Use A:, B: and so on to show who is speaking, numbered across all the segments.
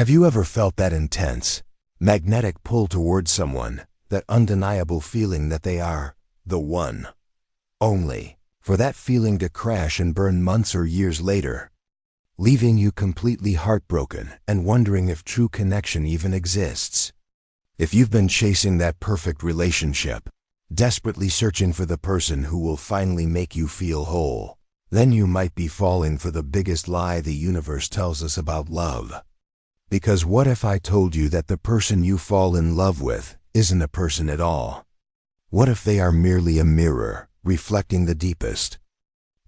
A: Have you ever felt that intense, magnetic pull towards someone, that undeniable feeling that they are the one, only, for that feeling to crash and burn months or years later, leaving you completely heartbroken and wondering if true connection even exists? If you've been chasing that perfect relationship, desperately searching for the person who will finally make you feel whole, then you might be falling for the biggest lie the universe tells us about love. Because what if I told you that the person you fall in love with isn't a person at all? What if they are merely a mirror, reflecting the deepest,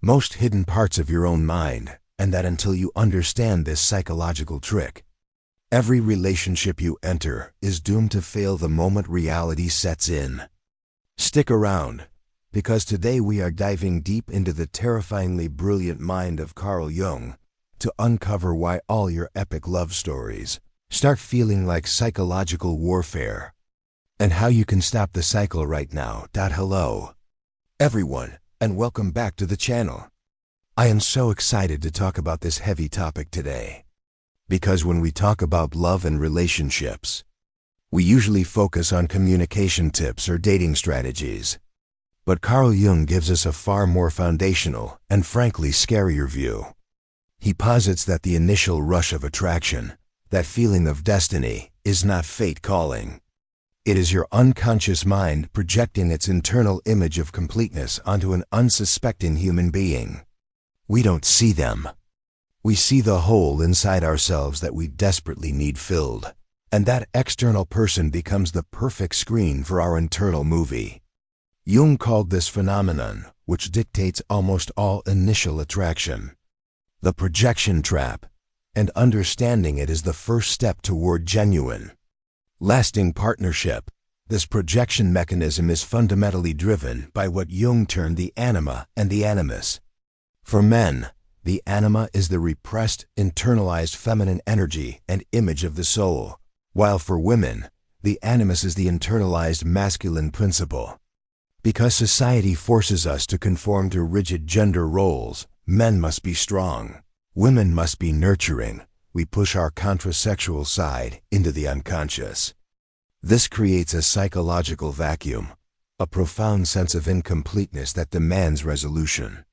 A: most hidden parts of your own mind, and that until you understand this psychological trick, every relationship you enter is doomed to fail the moment reality sets in? Stick around, because today we are diving deep into the terrifyingly brilliant mind of Carl Jung to uncover why all your epic love stories start feeling like psychological warfare, and how you can stop the cycle right now. Hello, everyone, and welcome back to the channel. I am so excited to talk about this heavy topic today, because when we talk about love and relationships, we usually focus on communication tips or dating strategies. But Carl Jung gives us a far more foundational and frankly scarier view. He posits that the initial rush of attraction, that feeling of destiny, is not fate calling. It is your unconscious mind projecting its internal image of completeness onto an unsuspecting human being. We don't see them. We see the hole inside ourselves that we desperately need filled, and that external person becomes the perfect screen for our internal movie. Jung called this phenomenon, which dictates almost all initial attraction, the projection trap, and understanding it is the first step toward genuine, lasting partnership. This projection mechanism is fundamentally driven by what Jung termed the anima and the animus. For men, the anima is the repressed, internalized feminine energy and image of the soul, while for women, the animus is the internalized masculine principle. Because society forces us to conform to rigid gender roles, men must be strong, women must be nurturing, we push our contrasexual side into the unconscious. This creates a psychological vacuum, a profound sense of incompleteness that demands resolution.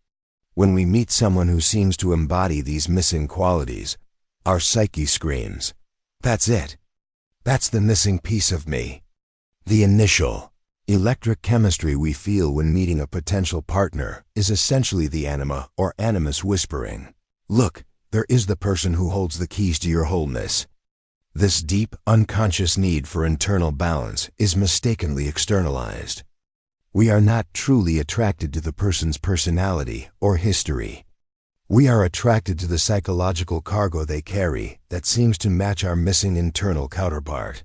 A: When we meet someone who seems to embody these missing qualities, our psyche screams, "That's it. That's the missing piece of me." The initial, electric chemistry we feel when meeting a potential partner is essentially the anima or animus whispering, "Look, there is the person who holds the keys to your wholeness." This deep, unconscious need for internal balance is mistakenly externalized. We are not truly attracted to the person's personality or history. We are attracted to the psychological cargo they carry that seems to match our missing internal counterpart.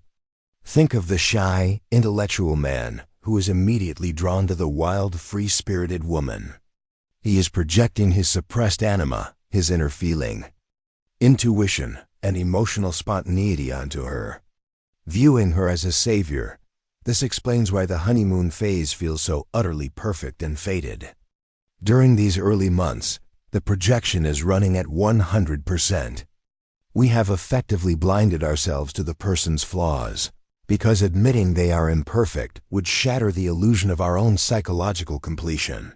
A: Think of the shy, intellectual man who is immediately drawn to the wild, free-spirited woman. He is projecting his suppressed anima, his inner feeling, intuition, and emotional spontaneity onto her. Viewing her as a savior, this explains why the honeymoon phase feels so utterly perfect and fated. During these early months, the projection is running at 100%. We have effectively blinded ourselves to the person's flaws, because admitting they are imperfect would shatter the illusion of our own psychological completion.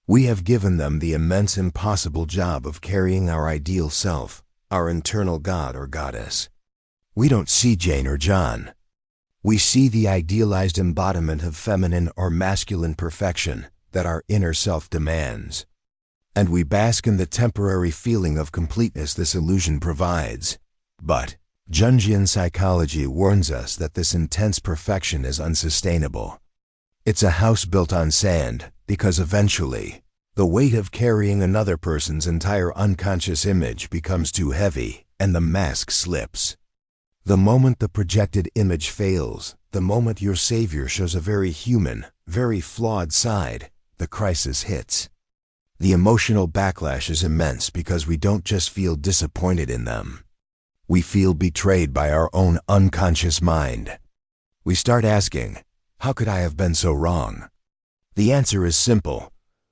A: We have given them the immense impossible job of carrying our ideal self, our internal god or goddess. We don't see Jane or John. We see the idealized embodiment of feminine or masculine perfection that our inner self demands. And we bask in the temporary feeling of completeness this illusion provides. But Jungian psychology warns us that this intense perfection is unsustainable. It's a house built on sand, because eventually, the weight of carrying another person's entire unconscious image becomes too heavy, and the mask slips. The moment the projected image fails, the moment your savior shows a very human, very flawed side, the crisis hits. The emotional backlash is immense because we don't just feel disappointed in them. We feel betrayed by our own unconscious mind. We start asking, how could I have been so wrong? The answer is simple.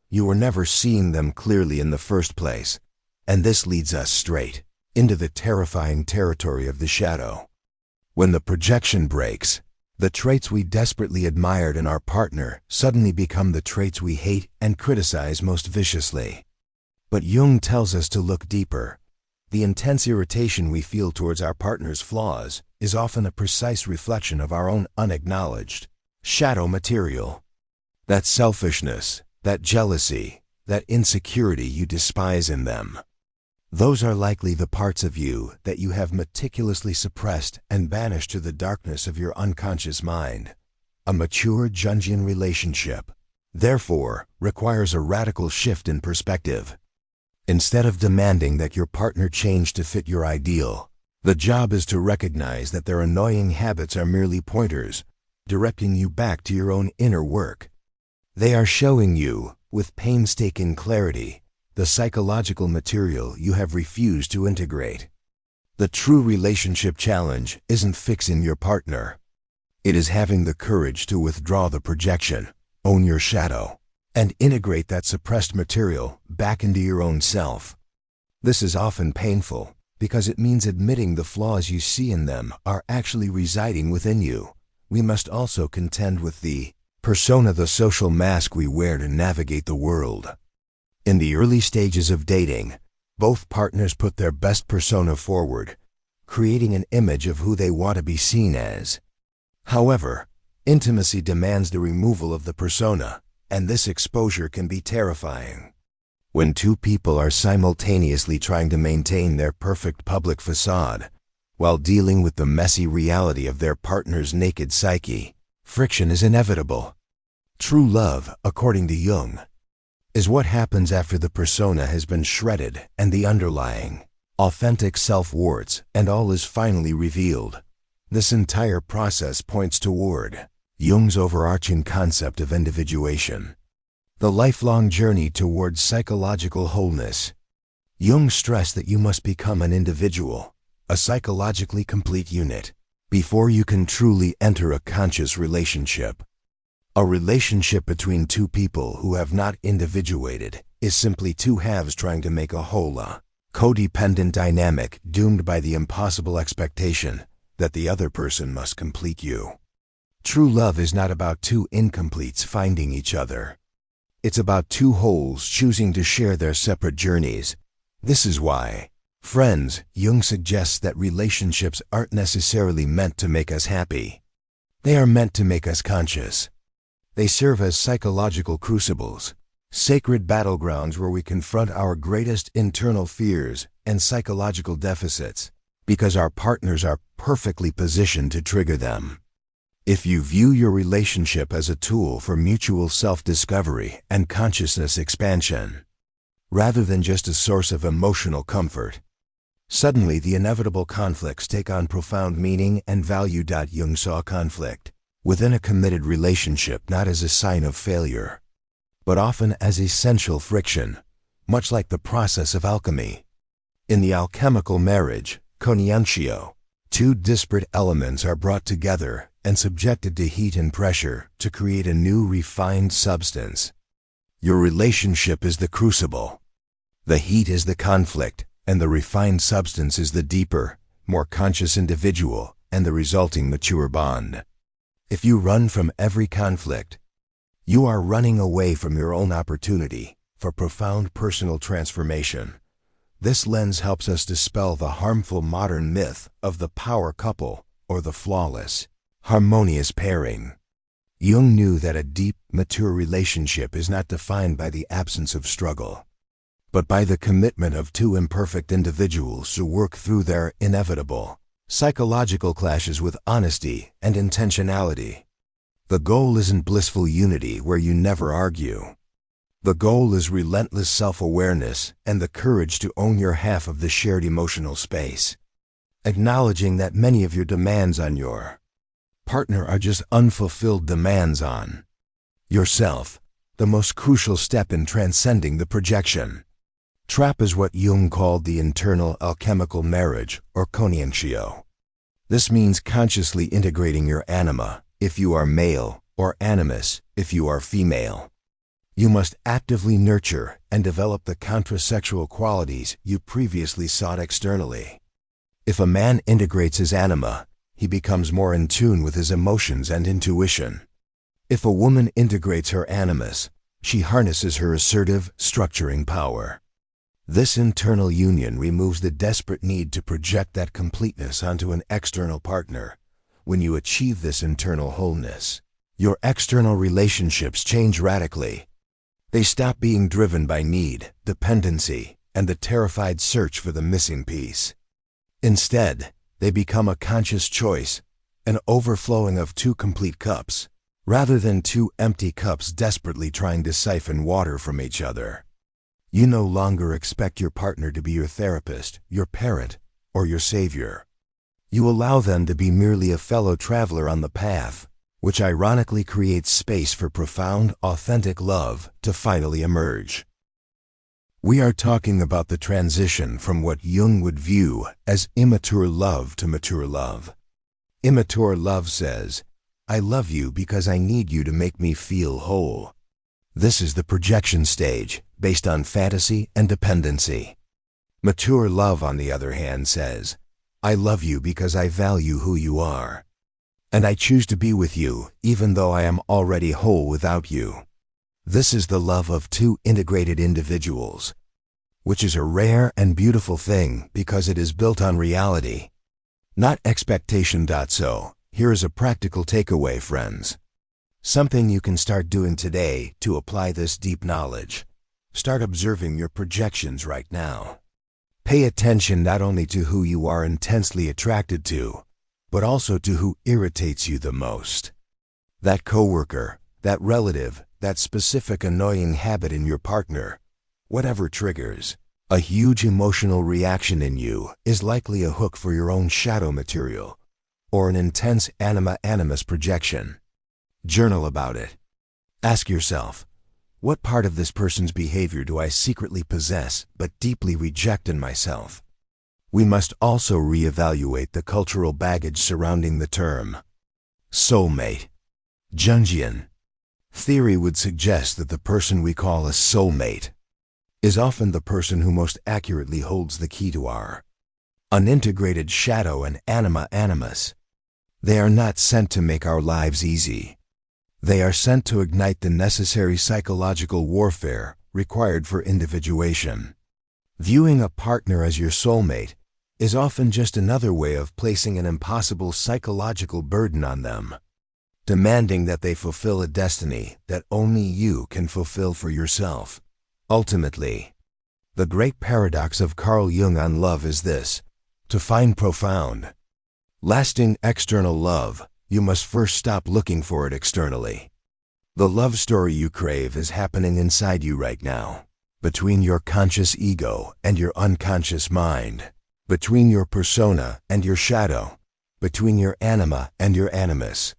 A: You were never seeing them clearly in the first place, and this leads us straight into the terrifying territory of the shadow. When the projection breaks, the traits we desperately admired in our partner suddenly become the traits we hate and criticize most viciously. But Jung tells us to look deeper. The intense irritation we feel towards our partner's flaws is often a precise reflection of our own unacknowledged shadow material. That selfishness, that jealousy, that insecurity you despise in them. Those are likely the parts of you that you have meticulously suppressed and banished to the darkness of your unconscious mind. A mature Jungian relationship, therefore, requires a radical shift in perspective. Instead of demanding that your partner change to fit your ideal, the job is to recognize that their annoying habits are merely pointers, directing you back to your own inner work. They are showing you, with painstaking clarity, the psychological material you have refused to integrate. The true relationship challenge isn't fixing your partner. It is having the courage to withdraw the projection, own your shadow, and integrate that suppressed material back into your own self. This is often painful because it means admitting the flaws you see in them are actually residing within you. We must also contend with the persona, the social mask we wear to navigate the world. In the early stages of dating, both partners put their best persona forward, creating an image of who they want to be seen as. However, intimacy demands the removal of the persona, and this exposure can be terrifying. When two people are simultaneously trying to maintain their perfect public facade, while dealing with the messy reality of their partner's naked psyche, friction is inevitable. True love, according to Jung, is what happens after the persona has been shredded and the underlying, authentic self-warts and all is finally revealed. This entire process points toward Jung's overarching concept of individuation, the lifelong journey towards psychological wholeness. Jung stressed that you must become an individual, a psychologically complete unit, before you can truly enter a conscious relationship. A relationship between two people who have not individuated is simply two halves trying to make a whole, a codependent dynamic doomed by the impossible expectation that the other person must complete you. True love is not about two incompletes finding each other. It's about two wholes choosing to share their separate journeys. This is why, friends, Jung suggests that relationships aren't necessarily meant to make us happy. They are meant to make us conscious. They serve as psychological crucibles, sacred battlegrounds where we confront our greatest internal fears and psychological deficits, because our partners are perfectly positioned to trigger them. If you view your relationship as a tool for mutual self-discovery and consciousness expansion, rather than just a source of emotional comfort, suddenly the inevitable conflicts take on profound meaning and value. Jung saw conflict within a committed relationship not as a sign of failure, but often as essential friction, much like the process of alchemy. In the alchemical marriage, coniunctio, two disparate elements are brought together and subjected to heat and pressure to create a new refined substance. Your relationship is the crucible. The heat is the conflict, and the refined substance is the deeper, more conscious individual and the resulting mature bond. If you run from every conflict, you are running away from your own opportunity for profound personal transformation. This lens helps us dispel the harmful modern myth of the power couple or the flawless, harmonious pairing. Jung knew that a deep, mature relationship is not defined by the absence of struggle, but by the commitment of two imperfect individuals to work through their inevitable psychological clashes with honesty and intentionality. The goal isn't blissful unity where you never argue. The goal is relentless self-awareness and the courage to own your half of the shared emotional space, acknowledging that many of your demands on your partner are just unfulfilled demands on yourself, the most crucial step in transcending the projection trap is what Jung called the internal alchemical marriage, or coniunctio. This means consciously integrating your anima, if you are male, or animus, if you are female. You must actively nurture and develop the contrasexual qualities you previously sought externally. If a man integrates his anima, he becomes more in tune with his emotions and intuition. If a woman integrates her animus, she harnesses her assertive, structuring power. This internal union removes the desperate need to project that completeness onto an external partner. When you achieve this internal wholeness, your external relationships change radically. They stop being driven by need, dependency, and the terrified search for the missing piece. Instead, they become a conscious choice, an overflowing of two complete cups, rather than two empty cups desperately trying to siphon water from each other. You no longer expect your partner to be your therapist, your parent, or your savior. You allow them to be merely a fellow traveler on the path, which ironically creates space for profound, authentic love to finally emerge. We are talking about the transition from what Jung would view as immature love to mature love. Immature love says, "I love you because I need you to make me feel whole." This is the projection stage, based on fantasy and dependency. Mature love, on the other hand, says, "I love you because I value who you are. And I choose to be with you, even though I am already whole without you." This is the love of two integrated individuals, which is a rare and beautiful thing because it is built on reality, not expectation. So, here is a practical takeaway, friends. Something you can start doing today to apply this deep knowledge. Start observing your projections right now. Pay attention not only to who you are intensely attracted to, but also to who irritates you the most. That coworker, that relative, that specific annoying habit in your partner, whatever triggers a huge emotional reaction in you is likely a hook for your own shadow material, or an intense anima animus projection. Journal about it. Ask yourself, what part of this person's behavior do I secretly possess but deeply reject in myself? We must also reevaluate the cultural baggage surrounding the term soulmate. Jungian theory would suggest that the person we call a soulmate is often the person who most accurately holds the key to our unintegrated shadow and anima animus. They are not sent to make our lives easy. They are sent to ignite the necessary psychological warfare required for individuation. Viewing a partner as your soulmate is often just another way of placing an impossible psychological burden on them, demanding that they fulfill a destiny that only you can fulfill for yourself. Ultimately, the great paradox of Carl Jung on love is this: to find profound, lasting external love, you must first stop looking for it externally. The love story you crave is happening inside you right now, between your conscious ego and your unconscious mind, between your persona and your shadow, between your anima and your animus.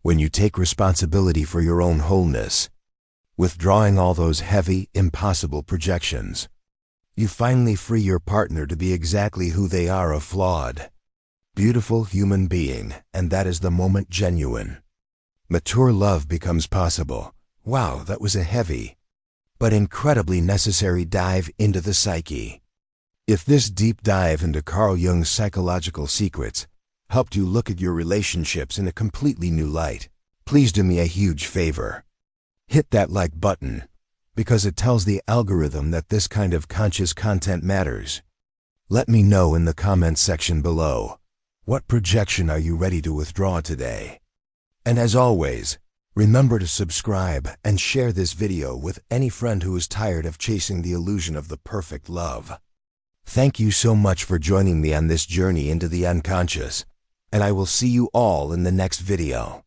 A: When you take responsibility for your own wholeness, withdrawing all those heavy, impossible projections, you finally free your partner to be exactly who they are, a flawed, beautiful human being, and that is the moment genuine. Mature love becomes possible. Wow, that was a heavy, but incredibly necessary dive into the psyche. If this deep dive into Carl Jung's psychological secrets helped you look at your relationships in a completely new light, please do me a huge favor. Hit that like button, because it tells the algorithm that this kind of conscious content matters. Let me know in the comments section below, what projection are you ready to withdraw today? And as always, remember to subscribe and share this video with any friend who is tired of chasing the illusion of the perfect love. Thank you so much for joining me on this journey into the unconscious, and I will see you all in the next video.